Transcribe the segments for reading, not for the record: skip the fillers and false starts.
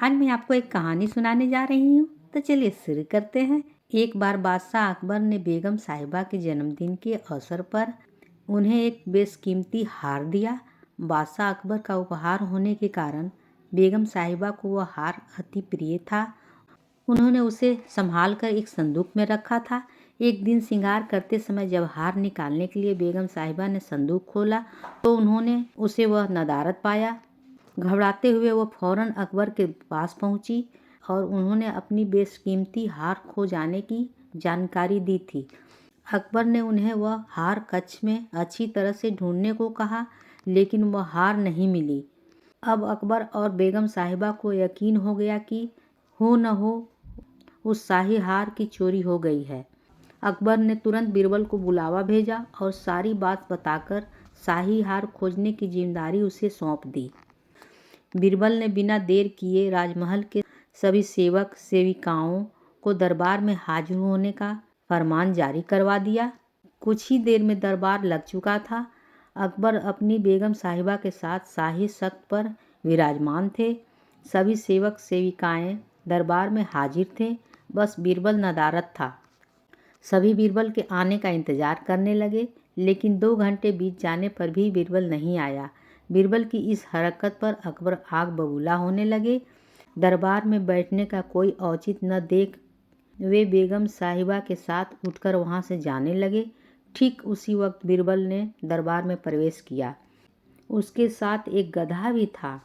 आज मैं आपको एक कहानी सुनाने जा रही हूँ, तो चलिए शुरू करते हैं। एक बार बादशाह अकबर ने बेगम साहिबा के जन्मदिन के अवसर पर उन्हें एक बेशकीमती हार दिया। बादशाह अकबर का उपहार होने के कारण बेगम साहिबा को वह हार अति प्रिय था। उन्होंने उसे संभाल कर एक संदूक में रखा था। एक दिन श्रृंगार करते समय जब हार निकालने के लिए बेगम साहिबा ने संदूक खोला तो उन्होंने उसे वह नदारद पाया। घबराते हुए वो फौरन अकबर के पास पहुंची और उन्होंने अपनी बेशकीमती हार खो जाने की जानकारी दी थी। अकबर ने उन्हें वह हार कच्छ में अच्छी तरह से ढूंढने को कहा, लेकिन वह हार नहीं मिली। अब अकबर और बेगम साहिबा को यकीन हो गया कि हो न हो उस शाही हार की चोरी हो गई है। अकबर ने तुरंत बीरबल को बुलावा भेजा और सारी बात बताकर शाही हार खोजने की जिम्मेदारी उसे सौंप दी। बीरबल ने बिना देर किए राजमहल के सभी सेवक सेविकाओं को दरबार में हाजिर होने का फरमान जारी करवा दिया। कुछ ही देर में दरबार लग चुका था। अकबर अपनी बेगम साहिबा के साथ शाही तख्त पर विराजमान थे। सभी सेवक सेविकाएं दरबार में हाजिर थे, बस बीरबल नदारद था। सभी बीरबल के आने का इंतजार करने लगे, लेकिन 2 घंटे बीत जाने पर भी बीरबल नहीं आया। बीरबल की इस हरकत पर अकबर आग बबूला होने लगे। दरबार में बैठने का कोई औचित्य न देख वे बेगम साहिबा के साथ उठकर वहां से जाने लगे। ठीक उसी वक्त बीरबल ने दरबार में प्रवेश किया। उसके साथ एक गधा भी था।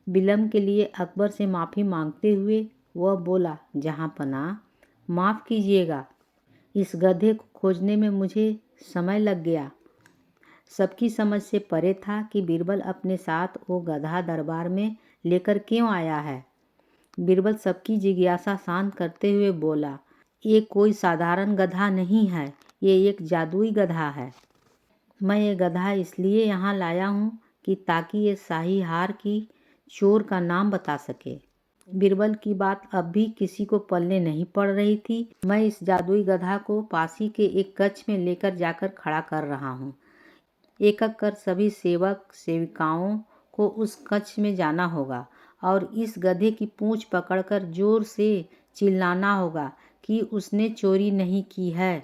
विलम्ब के लिए अकबर से माफ़ी मांगते हुए वह बोला, जहाँपनाह, माफ़ कीजिएगा, इस गधे को खोजने में मुझे समय लग गया। सबकी समझ से परे था कि बीरबल अपने साथ वो गधा दरबार में लेकर क्यों आया है। बीरबल सबकी जिज्ञासा शांत करते हुए बोला, ये कोई साधारण गधा नहीं है, ये एक जादुई गधा है। मैं ये गधा इसलिए यहाँ लाया हूँ कि ताकि ये शाही हार की चोर का नाम बता सके। बीरबल की बात अब भी किसी को पल्ले नहीं पड़ रही थी। मैं इस जादुई गधा को पासी के एक कक्ष में लेकर जाकर खड़ा कर रहा हूँ। एक एक कर सभी सेवक सेविकाओं को उस कक्ष में जाना होगा और इस गधे की पूंछ पकड़कर जोर से चिल्लाना होगा कि उसने चोरी नहीं की है।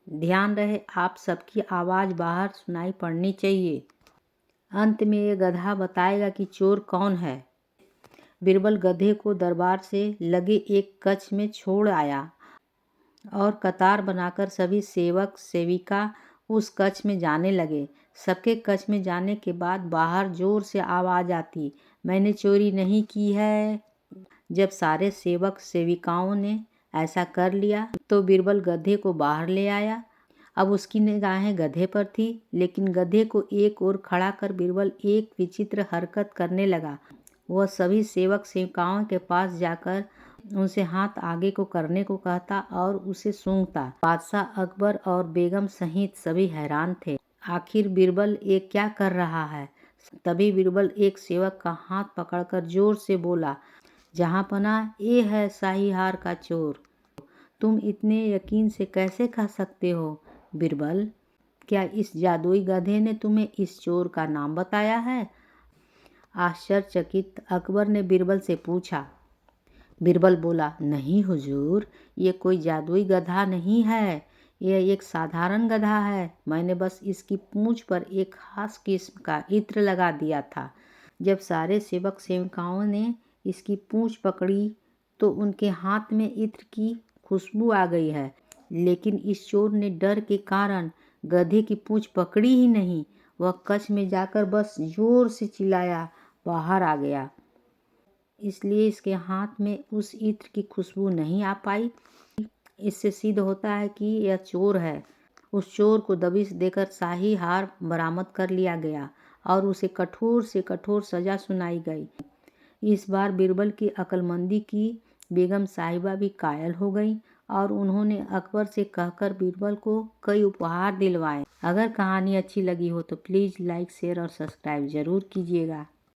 ध्यान रहे, आप सबकी आवाज़ बाहर सुनाई पड़नी चाहिए। अंत में ये गधा बताएगा कि चोर कौन है। बीरबल गधे को दरबार से लगे एक कक्ष में छोड़ आया और कतार बनाकर सभी सेवक सेविका उस कक्ष में जाने लगे। सबके कक्ष में जाने के बाद बाहर जोर से आवाज़ आती, मैंने चोरी नहीं की है। जब सारे सेवक सेविकाओं ने ऐसा कर लिया तो बीरबल गधे को बाहर ले आया। अब उसकी निगाहें गधे पर थी, लेकिन गधे को एक ओर खड़ा कर बीरबल एक विचित्र हरकत करने लगा। वह सभी सेवक सेविकाओं के पास जाकर उनसे हाथ आगे को करने को कहता और उसे सूंघता। बादशाह अकबर और बेगम सहित सभी हैरान थे। आखिर बीरबल ये क्या कर रहा है। तभी बीरबल एक सेवक का हाथ पकड़कर जोर से बोला, जहाँपनाह, ये है शाही हार का चोर। तुम इतने यकीन से कैसे कह सकते हो बीरबल? क्या इस जादुई गधे ने तुम्हें इस चोर का नाम बताया है? आश्चर्यचकित अकबर ने बीरबल से पूछा। बीरबल बोला, नहीं हुजूर, ये कोई जादुई गधा नहीं है, यह एक साधारण गधा है। मैंने बस इसकी पूंछ पर एक खास किस्म का इत्र लगा दिया था। जब सारे सेवक सेविकाओं ने इसकी पूंछ पकड़ी तो उनके हाथ में इत्र की खुशबू आ गई है, लेकिन इस चोर ने डर के कारण गधे की पूंछ पकड़ी ही नहीं। वह कक्ष में जाकर बस जोर से चिल्लाया, बाहर आ गया। इसलिए इसके हाथ में उस इत्र की खुशबू नहीं आ पाई। इससे सिद्ध होता है कि यह चोर है। उस चोर को दबिश देकर शाही हार बरामद कर लिया गया और उसे कठोर से कठोर सजा सुनाई गई। इस बार बीरबल की अक्लमंदी की बेगम साहिबा भी कायल हो गई और उन्होंने अकबर से कहकर बीरबल को कई उपहार दिलवाए। अगर कहानी अच्छी लगी हो तो प्लीज़ लाइक, शेयर और सब्सक्राइब ज़रूर कीजिएगा।